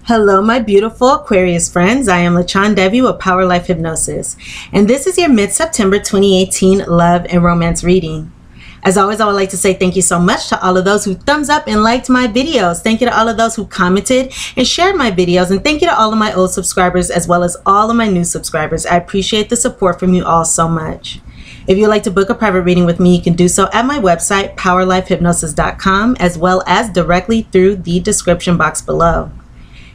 Hello, my beautiful Aquarius friends. I am LaChondevi with Power Life Hypnosis, and this is your mid-September 2018 love and romance reading. As always, I would like to say thank you so much to all of those who thumbs up and liked my videos. Thank you to all of those who commented and shared my videos, and thank you to all of my old subscribers as well as all of my new subscribers. I appreciate the support from you all so much. If you'd like to book a private reading with me, you can do so at my website, POWERLIFEHYPNOSIS.com, as well as directly through the description box below.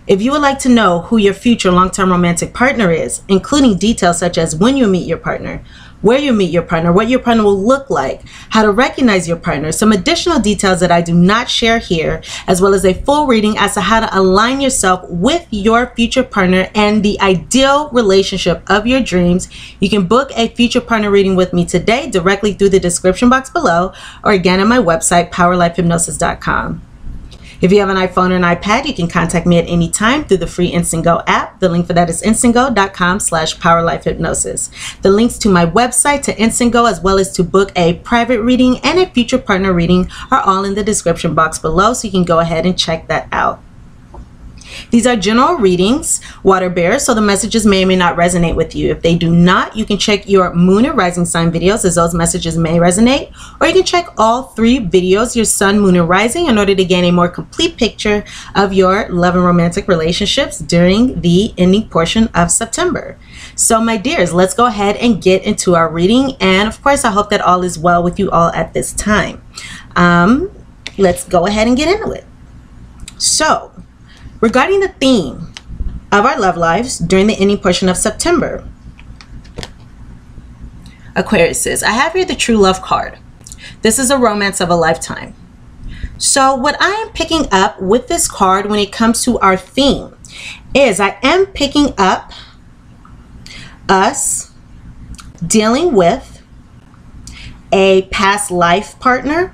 If you would like to know who your future long-term romantic partner is, including details such as when you meet your partner, where you meet your partner, what your partner will look like, how to recognize your partner, some additional details that I do not share here, as well as a full reading as to how to align yourself with your future partner and the ideal relationship of your dreams, you can book a future partner reading with me today directly through the description box below, or again on my website, POWERLIFEHYPNOSIS.com. If you have an iPhone or an iPad, you can contact me at any time through the free Instant Go app. The link for that is instantgo.com/powerlifehypnosis. The links to my website, to Instant Go, as well as to book a private reading and a future partner reading are all in the description box below, so you can go ahead and check that out. These are general readings, water bearers, so the messages may or may not resonate with you. If they do not, you can check your moon and rising sign videos, as those messages may resonate, or you can check all three videos, your sun, moon, and rising, in order to gain a more complete picture of your love and romantic relationships during the ending portion of September. So my dears, let's go ahead and get into our reading, and of course I hope that all is well with you all at this time. Let's go ahead and get into it. So regarding the theme of our love lives during the ending portion of September, Aquariuses, I have here the True Love card. This is a romance of a lifetime. So what I am picking up with this card when it comes to our theme is I am picking up us dealing with a past life partner.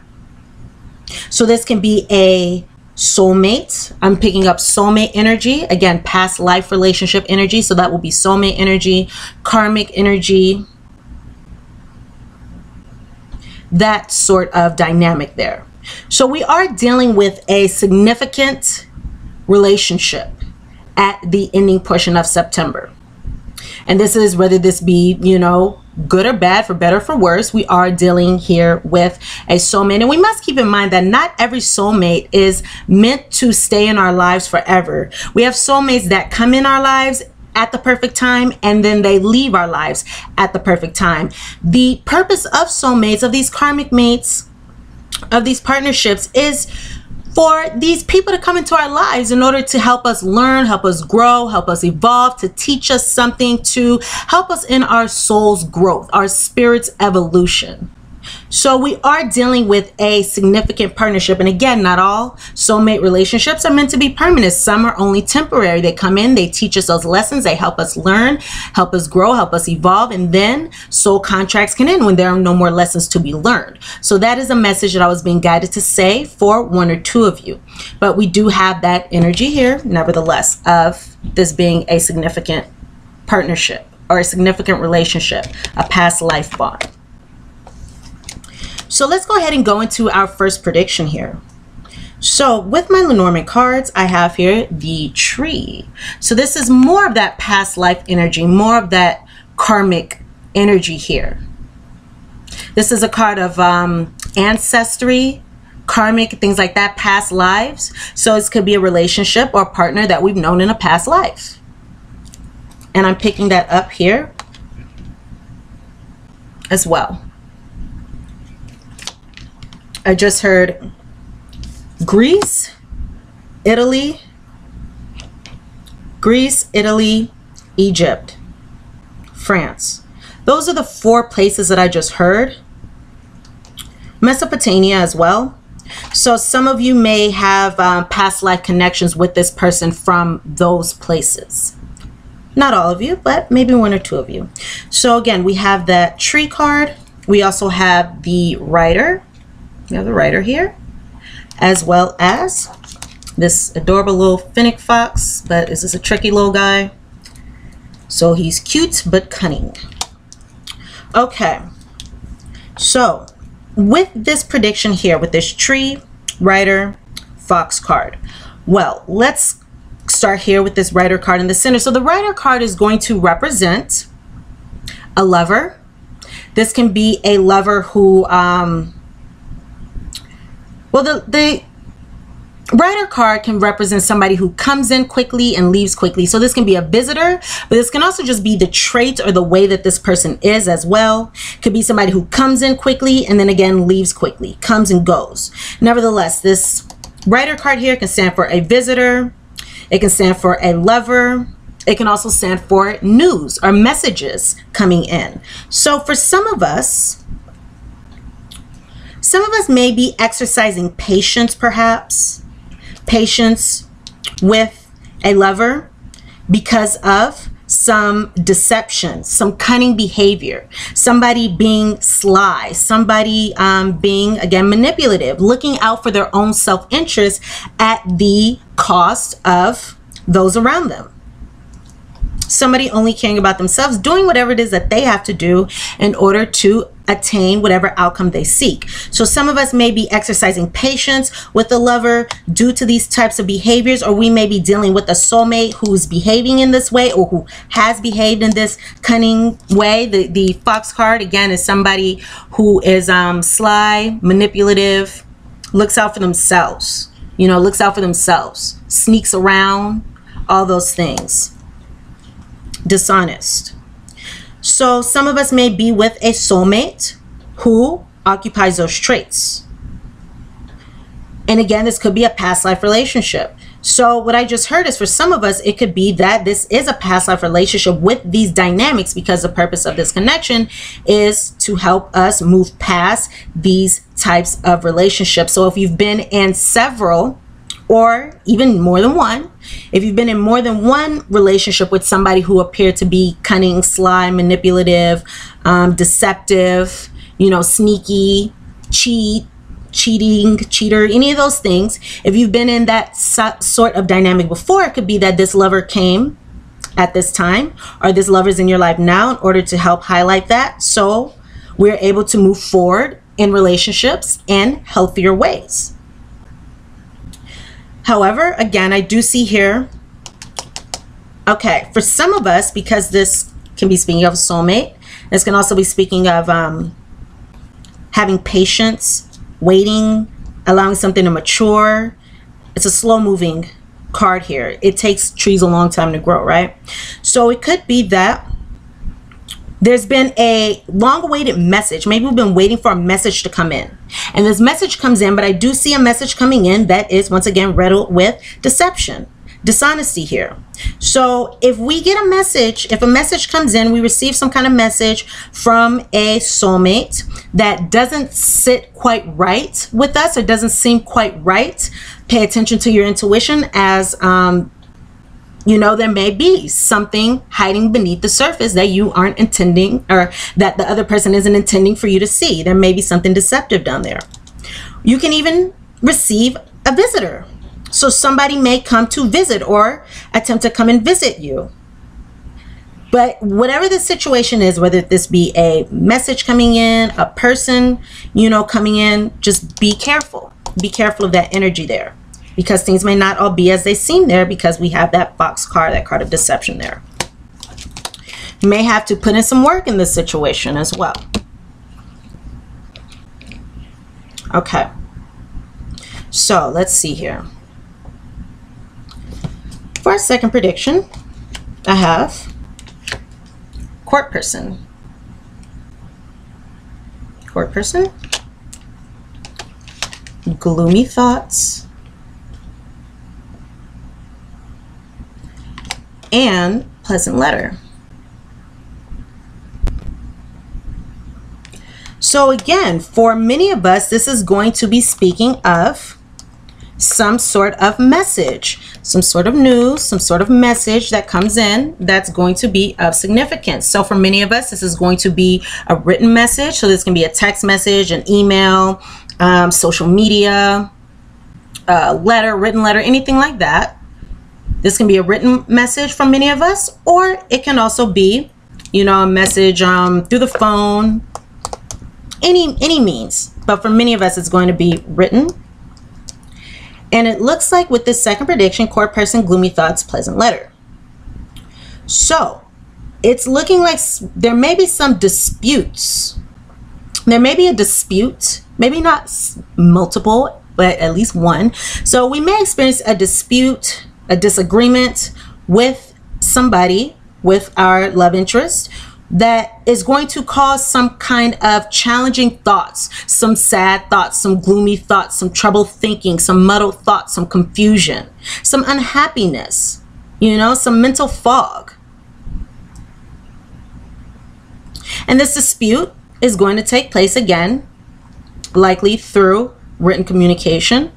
So this can be a soulmate. I'm picking up soulmate energy, again, past life relationship energy, so that will be soulmate energy, karmic energy, that sort of dynamic there. So we are dealing with a significant relationship at the ending portion of September, and this is whether this be, you know, good or bad, for better or for worse, we are dealing here with a soulmate. And we must keep in mind that not every soulmate is meant to stay in our lives forever. We have soulmates that come in our lives at the perfect time, and then they leave our lives at the perfect time. The purpose of soulmates, of these karmic mates, of these partnerships, is for these people to come into our lives in order to help us learn, help us grow, help us evolve, to teach us something, to help us in our soul's growth, our spirit's evolution. So we are dealing with a significant partnership. And again, not all soulmate relationships are meant to be permanent. Some are only temporary. They come in, they teach us those lessons, they help us learn, help us grow, help us evolve, and then soul contracts can end when there are no more lessons to be learned. So that is a message that I was being guided to say for one or two of you. But we do have that energy here, nevertheless, of this being a significant partnership or a significant relationship, a past life bond. So let's go ahead and go into our first prediction here. So with my Lenormand cards, I have here the Tree. So this is more of that past life energy, more of that karmic energy here. This is a card of ancestry, karmic, things like that, past lives. So this could be a relationship or a partner that we've known in a past life. And I'm picking that up here as well. I just heard Greece, Italy, Egypt, France. Those are the four places that I just heard. Mesopotamia as well. So some of you may have past life connections with this person from those places. Not all of you, but maybe one or two of you. So again, we have that Tree card. We also have the Rider. We have the Rider here, as well as this adorable little fennec fox, but this is a tricky little guy. So he's cute but cunning. Okay, so with this prediction here, with this Tree, Rider, Fox card, well, let's start here with this Rider card in the center. So the Rider card is going to represent a lover. This can be a lover who, well, the Rider card can represent somebody who comes in quickly and leaves quickly. So this can be a visitor, but this can also just be the trait or the way that this person is as well. Could be somebody who comes in quickly and then again leaves quickly, comes and goes. Nevertheless, this Rider card here can stand for a visitor. It can stand for a lover. It can also stand for news or messages coming in. So for some of us may be exercising patience, perhaps. Patience with a lover because of some deception, some cunning behavior, somebody being sly, somebody being, again, manipulative, looking out for their own self-interest at the cost of those around them. Somebody only caring about themselves, doing whatever it is that they have to do in order to attain whatever outcome they seek. So some of us may be exercising patience with a lover due to these types of behaviors, or we may be dealing with a soulmate who's behaving in this way or who has behaved in this cunning way. The Fox card, again, is somebody who is sly, manipulative, looks out for themselves, you know, looks out for themselves, sneaks around, all those things. Dishonest. So some of us may be with a soulmate who occupies those traits. And again, this could be a past life relationship. So what I just heard is for some of us, it could be that this is a past life relationship with these dynamics, because the purpose of this connection is to help us move past these types of relationships. So if you've been in several or even more than one, if you've been in more than one relationship with somebody who appeared to be cunning, sly, manipulative, deceptive, you know, sneaky, cheating, cheater, any of those things, if you've been in that sort of dynamic before, it could be that this lover came at this time, or this lover's in your life now in order to help highlight that. So we're able to move forward in relationships in healthier ways. However, again, I do see here, okay, for some of us, because this can be speaking of a soulmate, this can also be speaking of having patience, waiting, allowing something to mature. It's a slow moving card here. It takes trees a long time to grow, right? So it could be that there's been a long-awaited message. Maybe we've been waiting for a message to come in. And this message comes in, but I do see a message coming in that is, once again, riddled with deception, dishonesty here. So if we get a message, if a message comes in, we receive some kind of message from a soulmate that doesn't sit quite right with us, or doesn't seem quite right, pay attention to your intuition, as you know, there may be something hiding beneath the surface that you aren't intending, or that the other person isn't intending for you to see. There may be something deceptive down there. You can even receive a visitor. So somebody may come to visit or attempt to come and visit you. But whatever the situation is, whether this be a message coming in, a person, you know, coming in, just be careful. Be careful of that energy there, because things may not all be as they seem there, because we have that Fox card, that card of deception there. You may have to put in some work in this situation as well. Okay. So let's see here. For our second prediction, I have court person. Court person. Gloomy thoughts. And pleasant letter. So again, for many of us, this is going to be speaking of some sort of message, some sort of news, some sort of message that comes in that's going to be of significance. So for many of us, this is going to be a written message. So this can be a text message, an email, social media, letter, written letter, anything like that. This can be a written message from many of us, or it can also be, you know, a message through the phone, any means. But for many of us, it's going to be written. And it looks like with this second prediction, court person, gloomy thoughts, pleasant letter. So it's looking like there may be some disputes. There may be a dispute, maybe not multiple, but at least one. So we may experience a dispute, a disagreement with somebody, with our love interest, that is going to cause some kind of challenging thoughts, some sad thoughts, some gloomy thoughts, some troubled thinking, some muddled thoughts, some confusion, some unhappiness, you know, some mental fog. And this dispute is going to take place again, likely through written communication,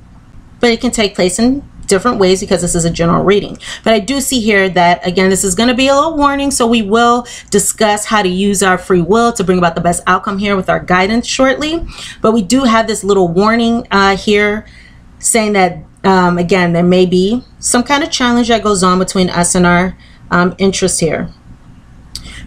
but it can take place in different ways because this is a general reading. But I do see here that, again, this is going to be a little warning, so we will discuss how to use our free will to bring about the best outcome here with our guidance shortly. But we do have this little warning here saying that, again, there may be some kind of challenge that goes on between us and our interests here.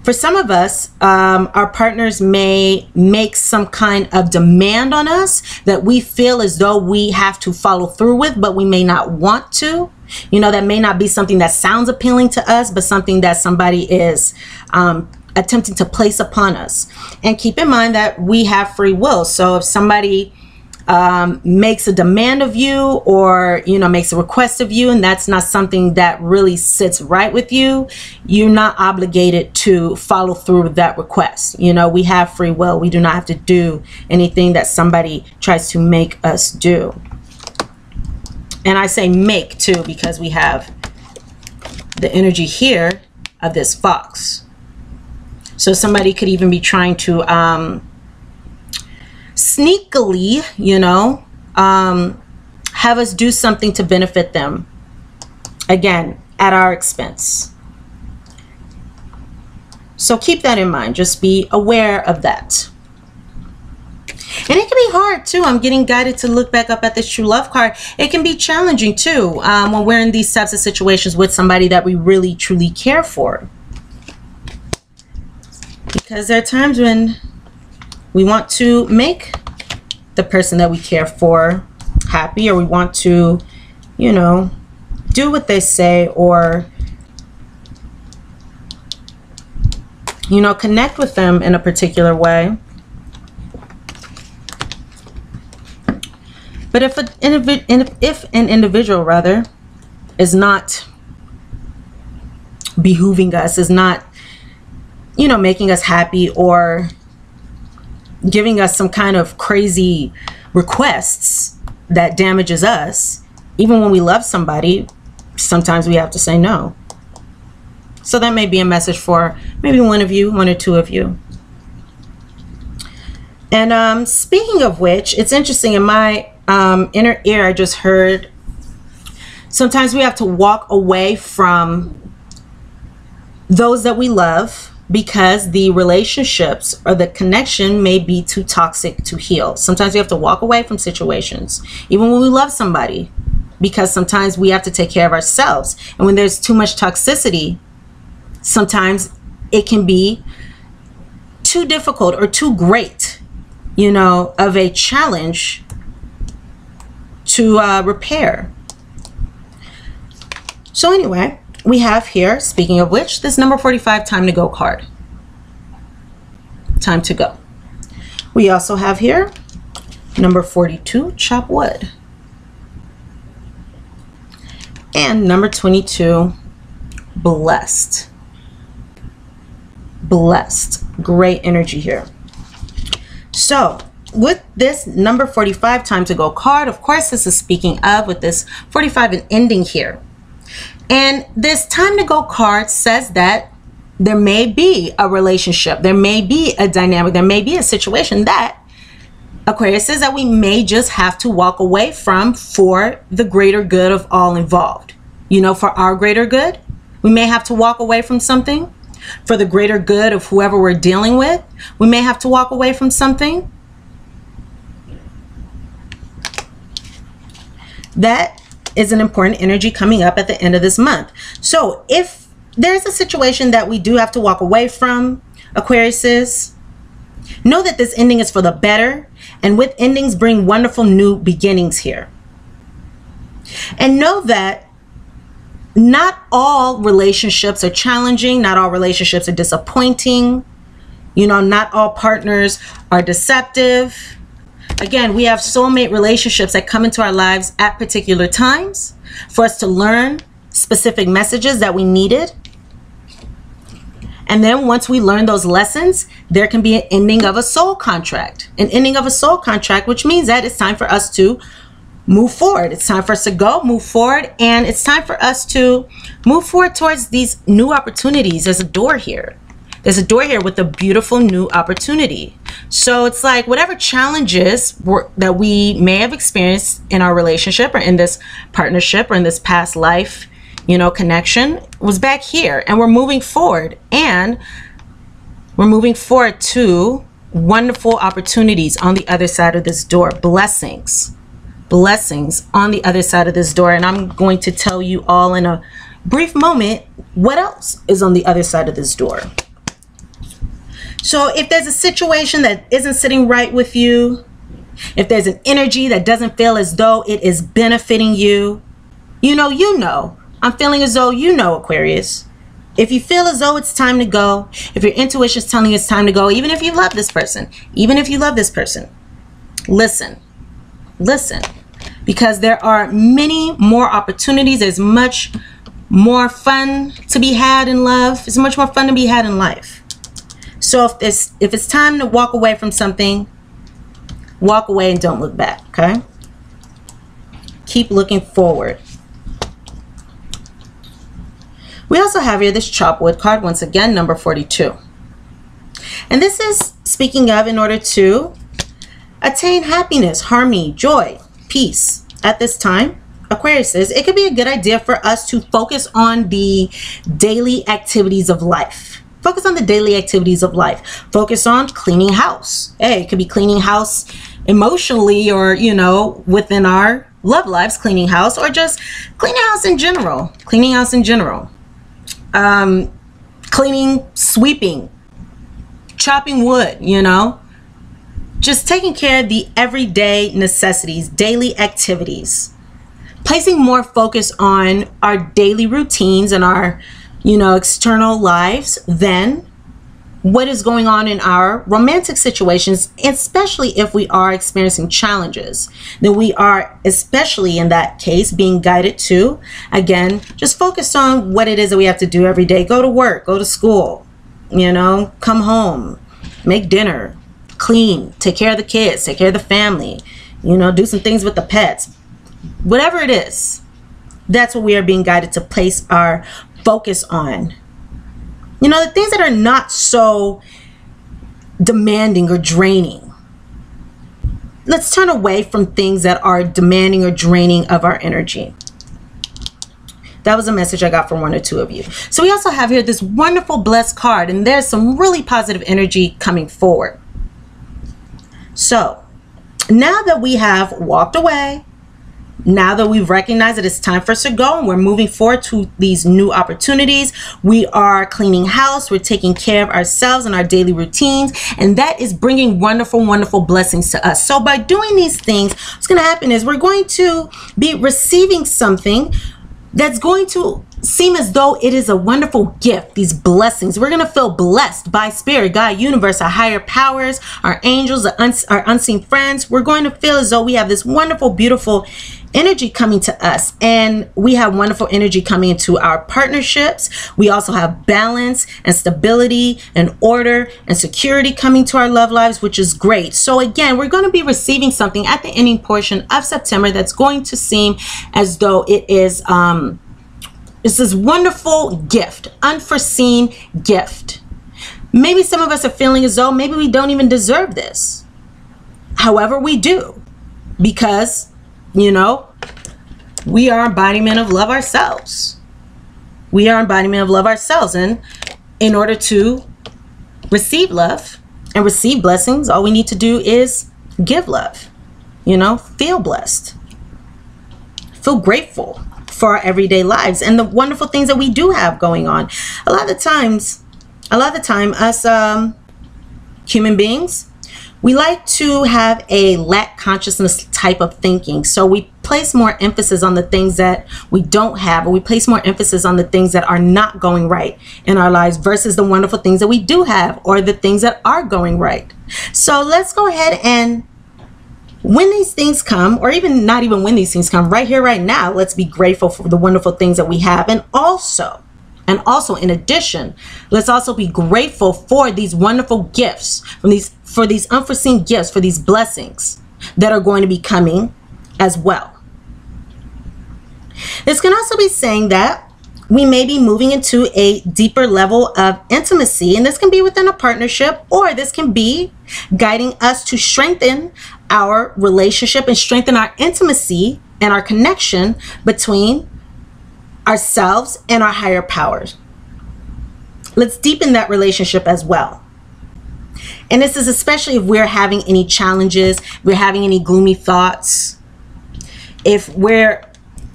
For some of us, our partners may make some kind of demand on us that we feel as though we have to follow through with, but we may not want to. You know, that may not be something that sounds appealing to us, but something that somebody is attempting to place upon us. And keep in mind that we have free will. So if somebody makes a demand of you, or, you know, makes a request of you, and that's not something that really sits right with you, you're not obligated to follow through with that request. You know, we have free will. We do not have to do anything that somebody tries to make us do. And I say make too, because we have the energy here of this fox. So somebody could even be trying to sneakily, you know, have us do something to benefit them, again, at our expense. So keep that in mind. Just be aware of that. And it can be hard too. I'm getting guided to look back up at this true love card. It can be challenging too when we're in these types of situations with somebody that we really truly care for, because there are times when we want to make the person that we care for happy, or we want to, you know, do what they say, or, you know, connect with them in a particular way. But if an individual rather is not behooving us, is not, you know, making us happy, or giving us some kind of crazy requests that damages us, even when we love somebody, sometimes we have to say no. So that may be a message for maybe one of you, one or two of you. And speaking of which, it's interesting, in my inner ear, I just heard sometimes we have to walk away from those that we love, because the relationships or the connection may be too toxic to heal. Sometimes we have to walk away from situations, even when we love somebody, because sometimes we have to take care of ourselves. And when there's too much toxicity, sometimes it can be too difficult or too great, you know, of a challenge to repair. So anyway, we have here, speaking of which, this number 45, time to go card. Time to go. We also have here number 42, chop wood. And number 22, blessed. Blessed. Great energy here. So with this number 45, time to go card, of course, this is speaking of, with this 45 and ending here. And this time to go card says that there may be a relationship, there may be a dynamic, there may be a situation that Aquarius says that we may just have to walk away from for the greater good of all involved. You know, for our greater good, we may have to walk away from something. For the greater good of whoever we're dealing with, we may have to walk away from something. That is an important energy coming up at the end of this month. So if there's a situation that we do have to walk away from, Aquariuses, know that this ending is for the better, and with endings bring wonderful new beginnings here. And know that not all relationships are challenging. Not all relationships are disappointing. You know, not all partners are deceptive. Again, we have soulmate relationships that come into our lives at particular times for us to learn specific messages that we needed. And then once we learn those lessons, there can be an ending of a soul contract. An ending of a soul contract, which means that it's time for us to move forward. It's time for us to go, move forward, and it's time for us to move forward towards these new opportunities. There's a door here. There's a door here with a beautiful new opportunity. So it's like whatever challenges that we may have experienced in our relationship or in this partnership or in this past life, you know, connection was back here, and we're moving forward, and we're moving forward to wonderful opportunities on the other side of this door. Blessings on the other side of this door. And I'm going to tell you all in a brief moment what else is on the other side of this door. So if there's a situation that isn't sitting right with you, if there's an energy that doesn't feel as though it is benefiting you, you know, I'm feeling as though, you know, Aquarius, if you feel as though it's time to go, if your intuition is telling you it's time to go, even if you love this person, listen, because there are many more opportunities. There's much more fun to be had in love. It's much more fun to be had in life. So if it's time to walk away from something, walk away and don't look back, okay? Keep looking forward. We also have here this Chopwood card, once again, number 42. And this is speaking of in order to attain happiness, harmony, joy, peace at this time, Aquarius, it could be a good idea for us to focus on the daily activities of life. Focus on the daily activities of life. Focus on cleaning house. Hey, it could be cleaning house emotionally, or, you know, within our love lives, cleaning house, or just cleaning house in general. Cleaning house in general. Cleaning, sweeping, chopping wood, you know. Just taking care of the everyday necessities, daily activities. Placing more focus on our daily routines and our, you know, external lives than what is going on in our romantic situations, especially if we are experiencing challenges. Then we are, especially in that case, being guided to, again, just focus on what it is that we have to do every day. Go to work, go to school, you know, come home, make dinner, clean, take care of the kids, take care of the family, you know, do some things with the pets. Whatever it is, that's what we are being guided to place our focus on. You know, the things that are not so demanding or draining. Let's turn away from things that are demanding or draining of our energy. That was a message I got from one or two of you. So we also have here this wonderful blessed card, and there's some really positive energy coming forward. So now that we have walked away, now that we've recognized that it's time for us to go and we're moving forward to these new opportunities, we are cleaning house, we're taking care of ourselves and our daily routines, and that is bringing wonderful, wonderful blessings to us. So by doing these things, what's going to happen is we're going to be receiving something that's going to seem as though it is a wonderful gift, these blessings. We're going to feel blessed by spirit, God, universe, our higher powers, our angels, our unseen friends. We're going to feel as though we have this wonderful, beautiful energy coming to us, and we have wonderful energy coming into our partnerships. We also have balance and stability and order and security coming to our love lives, which is great. So again, we're going to be receiving something at the ending portion of September that's going to seem as though it is it's this wonderful gift, unforeseen gift. Maybe some of us are feeling as though maybe we don't even deserve this. However, we do, because, you know, we are embodiment of love ourselves. We are embodiment of love ourselves. And in order to receive love and receive blessings, all we need to do is give love, you know, feel blessed, feel grateful for our everyday lives and the wonderful things that we do have going on. A lot of the time, us human beings, We like to have a lack consciousness type of thinking. So we place more emphasis on the things that we don't have, or we place more emphasis on the things that are not going right in our lives versus the wonderful things that we do have, or the things that are going right. So let's go ahead and when these things come, or even not even when these things come, right here, right now, let's be grateful for the wonderful things that we have. And also in addition, let's also be grateful for these wonderful gifts, for these unforeseen gifts, for these blessings that are going to be coming as well. This can also be saying that we may be moving into a deeper level of intimacy, and this can be within a partnership, or this can be guiding us to strengthen our relationship and strengthen our intimacy and our connection between ourselves and our higher powers. Let's deepen that relationship as well. And this is especially if we're having any challenges, if we're having any gloomy thoughts, if we're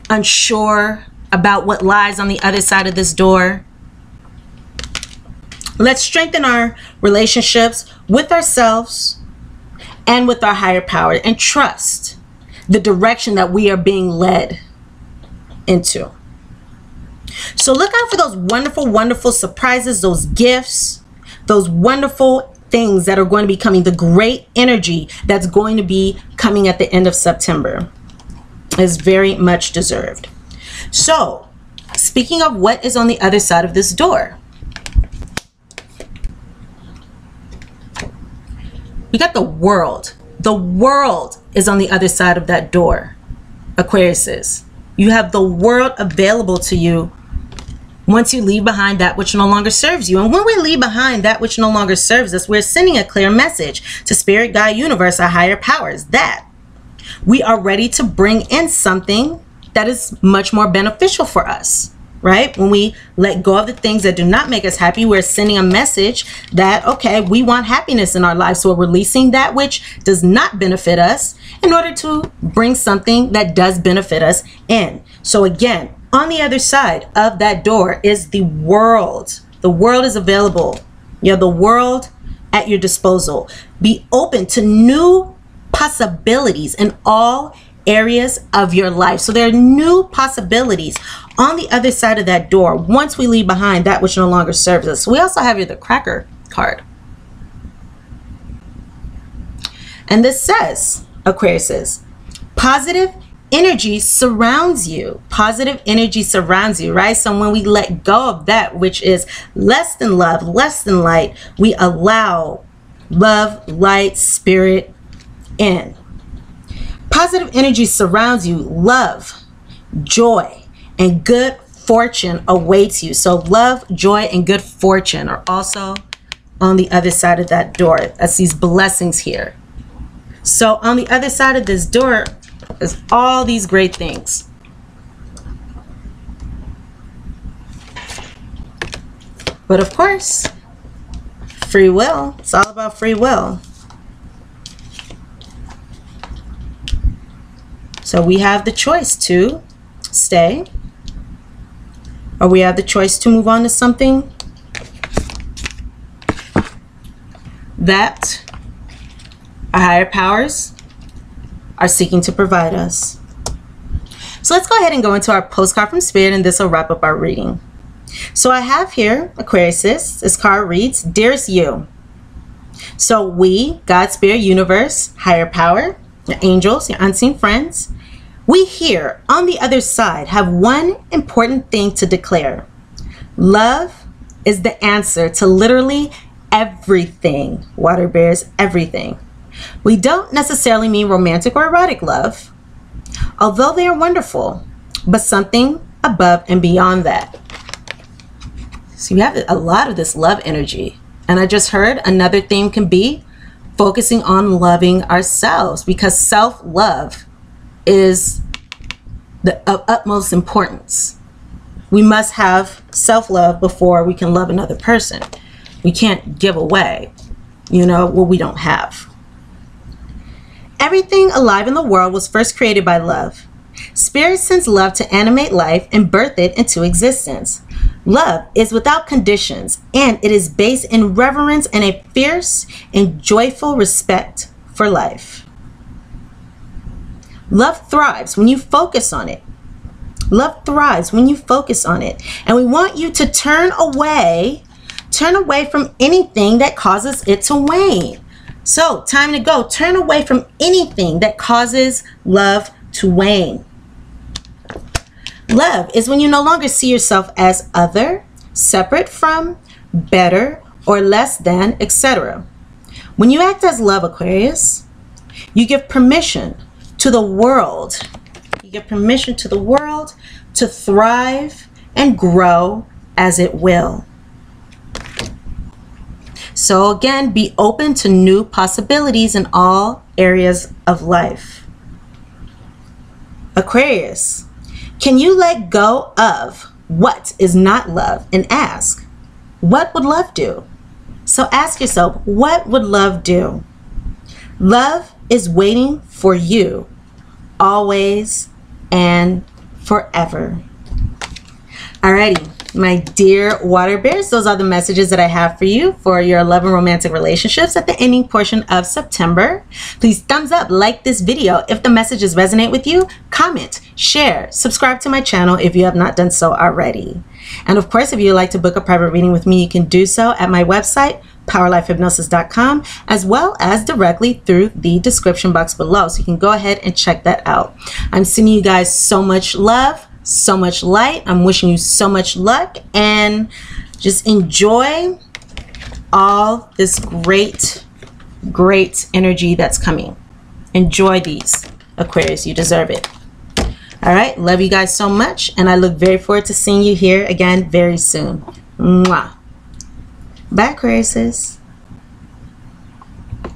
unsure about what lies on the other side of this door. Let's strengthen our relationships with ourselves and with our higher power, and trust the direction that we are being led into. So look out for those wonderful, wonderful surprises, those gifts, those wonderful things that are going to be coming, the great energy that's going to be coming at the end of September is very much deserved. So speaking of what is on the other side of this door, we got the world. The world is on the other side of that door, Aquariuses. You have the world available to you once you leave behind that which no longer serves you. And when we leave behind that which no longer serves us, we're sending a clear message to Spirit, God, Universe, our higher powers, that we are ready to bring in something that is much more beneficial for us, right? When we let go of the things that do not make us happy, we're sending a message that, okay, we want happiness in our lives. So we're releasing that which does not benefit us in order to bring something that does benefit us in. So again, on the other side of that door is the world. The world is available. You have the world at your disposal. Be open to new possibilities in all areas of your life. So there are new possibilities on the other side of that door once we leave behind that which no longer serves us. We also have here the Cracker card. And this says, Aquarius, positive energy surrounds you. Positive energy surrounds you, right? So when we let go of that which is less than love, less than light, we allow love, light, spirit in. Positive energy surrounds you. Love, joy, and good fortune awaits you. So love, joy, and good fortune are also on the other side of that door. That's these blessings here. So on the other side of this door is all these great things. But of course, free will. It's all about free will. So we have the choice to stay, or we have the choice to move on to something that our higher powers are seeking to provide us. So let's go ahead and go into our postcard from Spirit, and this will wrap up our reading. So I have here, Aquarius, this card reads, Dearest you. So we, God, Spirit, Universe, higher power, your angels, your unseen friends, we here on the other side have one important thing to declare. Love is the answer to literally everything, water bears, everything. We don't necessarily mean romantic or erotic love, although they are wonderful, but something above and beyond that. So you have a lot of this love energy. And I just heard another theme can be focusing on loving ourselves, because self-love is of utmost importance. We must have self-love before we can love another person. We can't give away, what we don't have. Everything alive in the world was first created by love. Spirit sends love to animate life and birth it into existence. Love is without conditions, and it is based in reverence and a fierce and joyful respect for life. Love thrives when you focus on it. Love thrives when you focus on it. And we want you to turn away from anything that causes it to wane. So, time to go. Turn away from anything that causes love to wane. Love is when you no longer see yourself as other, separate from, better, or less than, etc. When you act as love, Aquarius, you give permission to the world. You give permission to the world to thrive and grow as it will. So again, be open to new possibilities in all areas of life. Aquarius, can you let go of what is not love and ask, what would love do? So ask yourself, what would love do? Love is waiting for you, always and forever. Alrighty. My dear water bears, those are the messages that I have for you for your love and romantic relationships at the ending portion of September. Please thumbs up, like this video if the messages resonate with you, comment, share, subscribe to my channel if you have not done so already. And of course, if you'd like to book a private reading with me, you can do so at my website, PowerLifeHypnosis.com, as well as directly through the description box below. So you can go ahead and check that out. I'm sending you guys so much love, so much light. I'm wishing you so much luck, and just enjoy all this great energy that's coming. Enjoy these, Aquarius. You deserve it. All right. Love you guys so much, and I look very forward to seeing you here again very soon. Mwah. Bye, Aquariuses.